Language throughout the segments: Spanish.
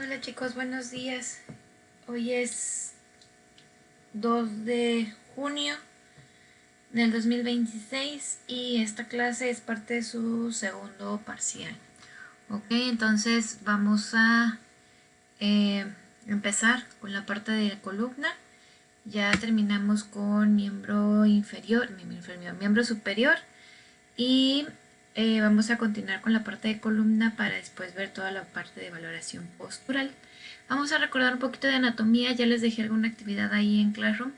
Hola chicos, buenos días. Hoy es 2 de junio del 2026 y esta clase es parte de su segundo parcial. Ok, entonces vamos a empezar con la parte de la columna. Ya terminamos con miembro inferior, miembro superior y vamos a continuar con la parte de columna para después ver toda la parte de valoración postural. Vamos a recordar un poquito de anatomía, ya les dejé alguna actividad ahí en Classroom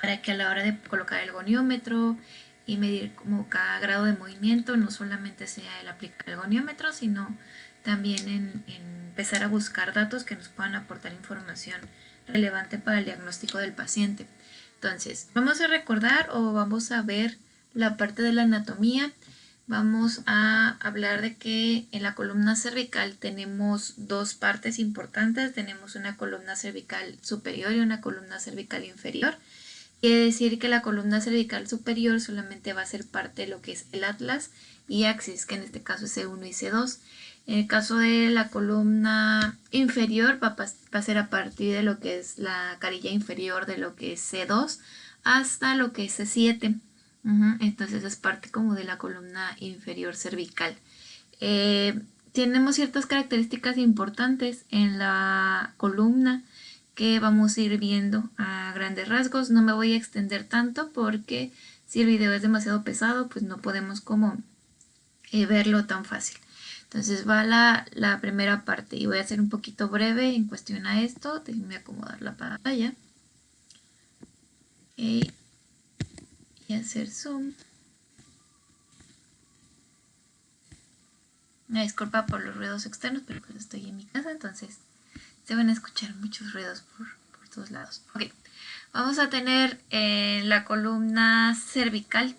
para que a la hora de colocar el goniómetro y medir como cada grado de movimiento no solamente sea el aplicar el goniómetro, sino también en empezar a buscar datos que nos puedan aportar información relevante para el diagnóstico del paciente. Entonces, vamos a recordar o vamos a ver la parte de la anatomía. Vamos a hablar de que en la columna cervical tenemos dos partes importantes. Tenemos una columna cervical superior y una columna cervical inferior. Quiere decir que la columna cervical superior solamente va a ser parte de lo que es el atlas y axis, que en este caso es C1 y C2. En el caso de la columna inferior va a ser a partir de lo que es la carilla inferior de lo que es C2 hasta lo que es C7. Entonces es parte como de la columna inferior cervical. Tenemos ciertas características importantes en la columna que vamos a ir viendo a grandes rasgos. No me voy a extender tanto porque si el video es demasiado pesado, pues no podemos como verlo tan fácil. Entonces va la primera parte y voy a ser un poquito breve en cuestión a esto. Déjenme acomodar la pantalla. Y hacer zoom. Una disculpa por los ruidos externos, pero pues estoy en mi casa, entonces se van a escuchar muchos ruidos por todos lados. Ok, vamos a tener la columna cervical.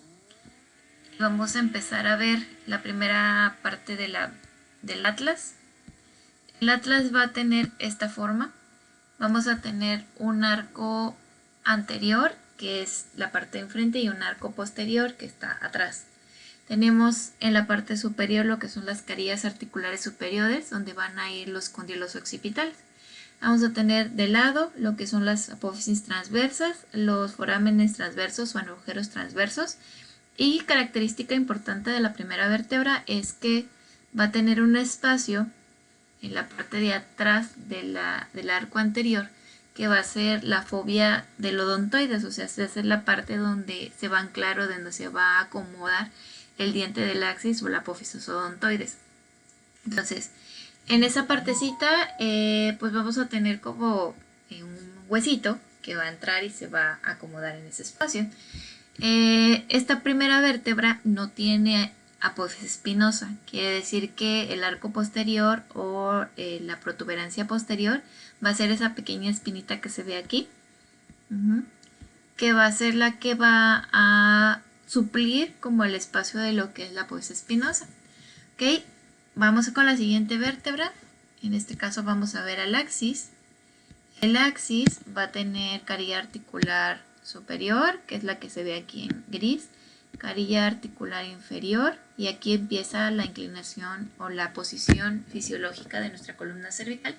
Vamos a empezar a ver la primera parte del atlas. El atlas va a tener esta forma. Vamos a tener un arco anterior, que es la parte de enfrente, y un arco posterior, que está atrás. Tenemos en la parte superior lo que son las carillas articulares superiores, donde van a ir los cóndilos occipitales. Vamos a tener de lado lo que son las apófisis transversas, los forámenes transversos o agujeros transversos. Y característica importante de la primera vértebra es que va a tener un espacio en la parte de atrás del arco anterior que va a ser la fobia del odontoides, o sea, va a ser la parte donde se va a anclar o donde se va a acomodar el diente del axis o la apófisis odontoides. Entonces, en esa partecita, pues vamos a tener como un huesito que va a entrar y se va a acomodar en ese espacio. Esta primera vértebra no tiene apófisis espinosa, quiere decir que el arco posterior o la protuberancia posterior va a ser esa pequeña espinita que se ve aquí, que va a ser la que va a suplir como el espacio de lo que es la apófisis espinosa. Ok, vamos con la siguiente vértebra. En este caso vamos a ver al axis. El axis va a tener carilla articular superior, que es la que se ve aquí en gris, carilla articular inferior, y aquí empieza la inclinación o la posición fisiológica de nuestra columna cervical.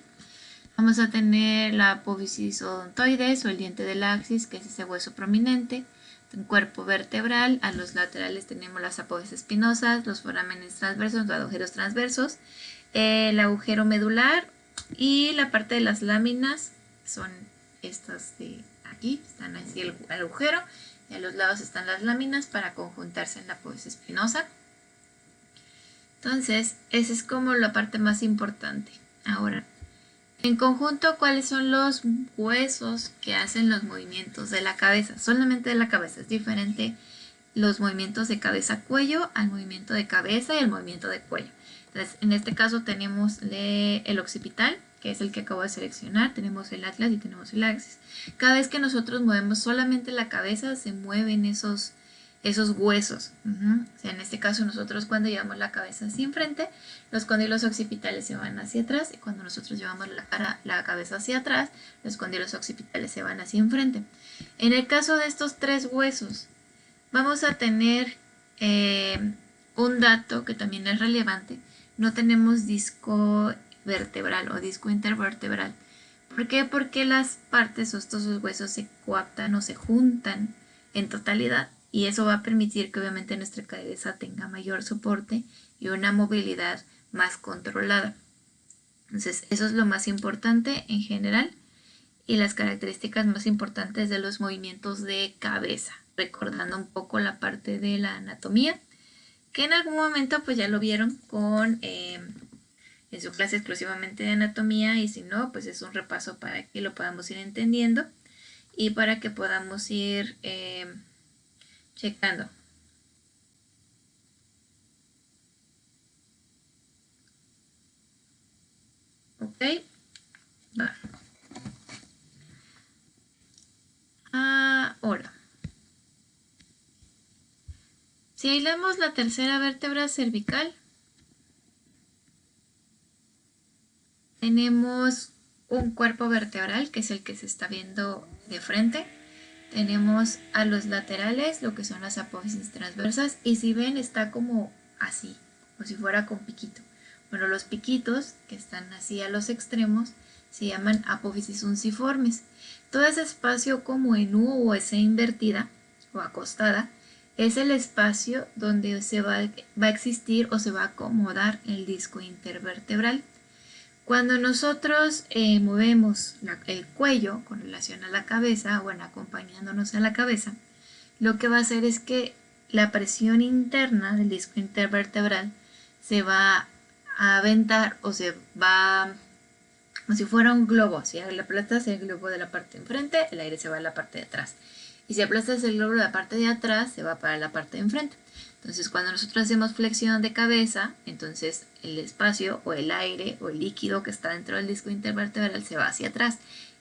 Vamos a tener la apófisis odontoides o el diente del axis, que es ese hueso prominente. En cuerpo vertebral, a los laterales tenemos las apófisis espinosas, los forámenes transversos, los agujeros transversos, el agujero medular y la parte de las láminas son estas de aquí, están así el agujero y a los lados están las láminas para conjuntarse en la apófisis espinosa. Entonces, esa es como la parte más importante. Ahora, en conjunto, ¿cuáles son los huesos que hacen los movimientos de la cabeza? Solamente de la cabeza, es diferente los movimientos de cabeza-cuello al movimiento de cabeza y el movimiento de cuello. Entonces, en este caso tenemos el occipital, que es el que acabo de seleccionar, tenemos el atlas y tenemos el axis. Cada vez que nosotros movemos solamente la cabeza, se mueven esos huesos. O sea, en este caso nosotros cuando llevamos la cabeza hacia enfrente, los cóndilos occipitales se van hacia atrás, y cuando nosotros llevamos la cabeza hacia atrás, los cóndilos occipitales se van hacia enfrente. En el caso de estos tres huesos, vamos a tener un dato que también es relevante. No tenemos disco vertebral o disco intervertebral. ¿Por qué? Porque las partes o estos huesos se coaptan o se juntan en totalidad y eso va a permitir que obviamente nuestra cabeza tenga mayor soporte y una movilidad más controlada. Entonces, eso es lo más importante en general y las características más importantes de los movimientos de cabeza, recordando un poco la parte de la anatomía, que en algún momento pues ya lo vieron en su clase exclusivamente de anatomía, y si no, pues es un repaso para que lo podamos ir entendiendo y para que podamos ir checando. Ok, va. Ahora, si aislamos la tercera vértebra cervical, tenemos un cuerpo vertebral que es el que se está viendo de frente. Tenemos a los laterales, lo que son las apófisis transversas, y si ven está como así, como si fuera con piquito. Bueno, los piquitos que están así a los extremos se llaman apófisis unciformes. Todo ese espacio como en U o S invertida o acostada es el espacio donde se va a existir o se va a acomodar el disco intervertebral. Cuando nosotros movemos el cuello con relación a la cabeza, bueno, acompañándonos a la cabeza, lo que va a hacer es que la presión interna del disco intervertebral se va a aventar o se va como si fuera un globo. Si le aplastas el globo de la parte de enfrente, el aire se va a la parte de atrás. Y si aplastas el globo de la parte de atrás, se va para la parte de enfrente. Entonces, cuando nosotros hacemos flexión de cabeza, entonces el espacio o el aire o el líquido que está dentro del disco intervertebral se va hacia atrás.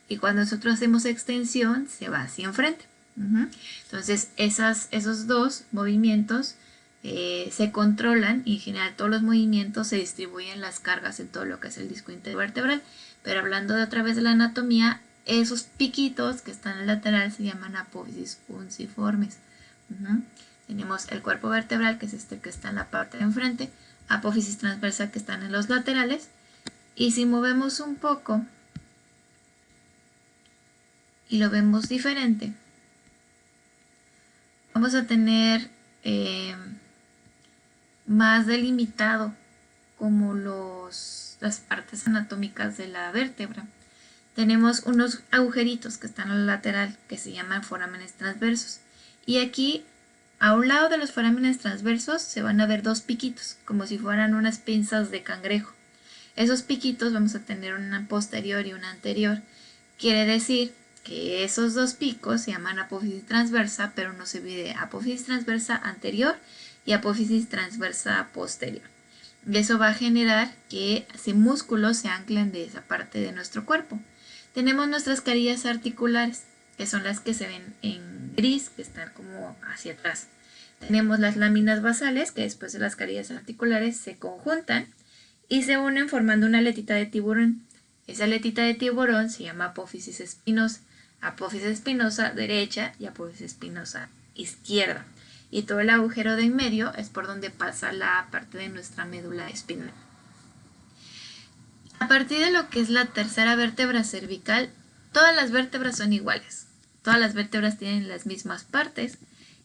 Y cuando nosotros hacemos extensión, se va hacia enfrente. Entonces, esos dos movimientos se controlan y en general todos los movimientos se distribuyen las cargas en todo lo que es el disco intervertebral. Pero hablando de otra vez de la anatomía, esos piquitos que están en el lateral se llaman apófisis unciformes. Tenemos el cuerpo vertebral, que es este que está en la parte de enfrente, apófisis transversa que están en los laterales, y si movemos un poco y lo vemos diferente, vamos a tener más delimitado como las partes anatómicas de la vértebra. Tenemos unos agujeritos que están al lateral que se llaman forámenes transversos, y aquí a un lado de los forámenes transversos se van a ver dos piquitos, como si fueran unas pinzas de cangrejo. Esos piquitos vamos a tener una posterior y una anterior. Quiere decir que esos dos picos se llaman apófisis transversa, pero no se divide apófisis transversa anterior y apófisis transversa posterior. Y eso va a generar que ese músculos se anclen de esa parte de nuestro cuerpo. Tenemos nuestras carillas articulares, que son las que se ven en gris, que están como hacia atrás. Tenemos las láminas basales, que después de las carillas articulares se conjuntan y se unen formando una aletita de tiburón. Esa aletita de tiburón se llama apófisis espinosa derecha y apófisis espinosa izquierda. Y todo el agujero de en medio es por donde pasa la parte de nuestra médula espinal. A partir de lo que es la tercera vértebra cervical, todas las vértebras son iguales. Todas las vértebras tienen las mismas partes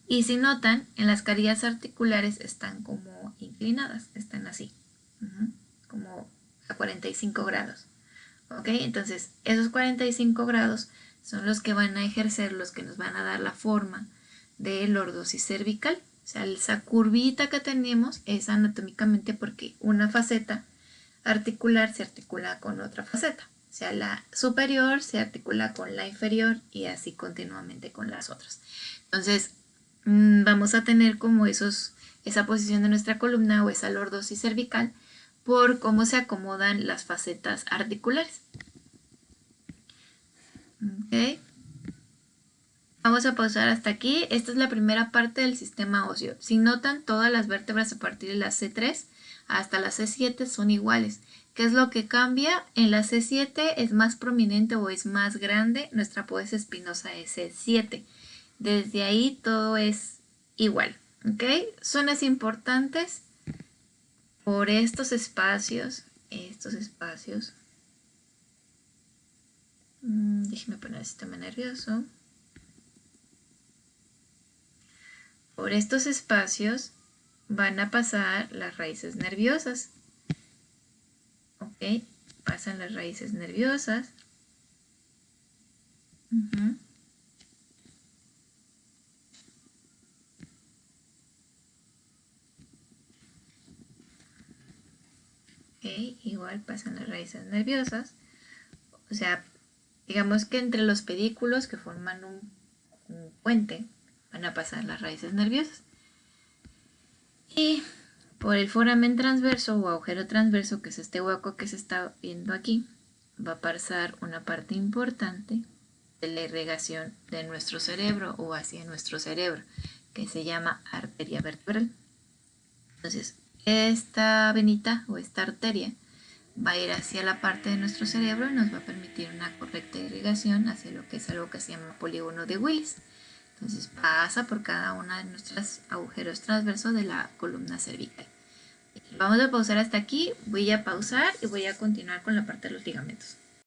y si notan, en las carillas articulares están como inclinadas, están así, como a 45 grados. ¿Ok? Entonces, esos 45 grados son los que van a ejercer, los que nos van a dar la forma de lordosis cervical. O sea, esa curvita que tenemos es anatómicamente porque una faceta articular se articula con otra faceta. O sea, la superior se articula con la inferior y así continuamente con las otras. Entonces, vamos a tener como esa posición de nuestra columna o esa lordosis cervical por cómo se acomodan las facetas articulares. Okay. Vamos a pausar hasta aquí. Esta es la primera parte del sistema óseo. Si notan, todas las vértebras a partir de la C3 hasta la C7 son iguales. ¿Qué es lo que cambia? En la C7 es más prominente o es más grande nuestra apófisis espinosa de C7. Desde ahí todo es igual. ¿Ok? Zonas importantes por estos espacios estos espacios. Déjeme poner el sistema nervioso. Por estos espacios van a pasar las raíces nerviosas. Ok, pasan las raíces nerviosas. Ok, igual pasan las raíces nerviosas. O sea, digamos que entre los pedículos que forman un puente van a pasar las raíces nerviosas. Y por el foramen transverso o agujero transverso, que es este hueco que se está viendo aquí, va a pasar una parte importante de la irrigación de nuestro cerebro o hacia nuestro cerebro, que se llama arteria vertebral. Entonces, esta venita o esta arteria va a ir hacia la parte de nuestro cerebro y nos va a permitir una correcta irrigación hacia lo que es algo que se llama polígono de Willis. Entonces pasa por cada una de nuestros agujeros transversos de la columna cervical. Vamos a pausar hasta aquí, voy a pausar y voy a continuar con la parte de los ligamentos.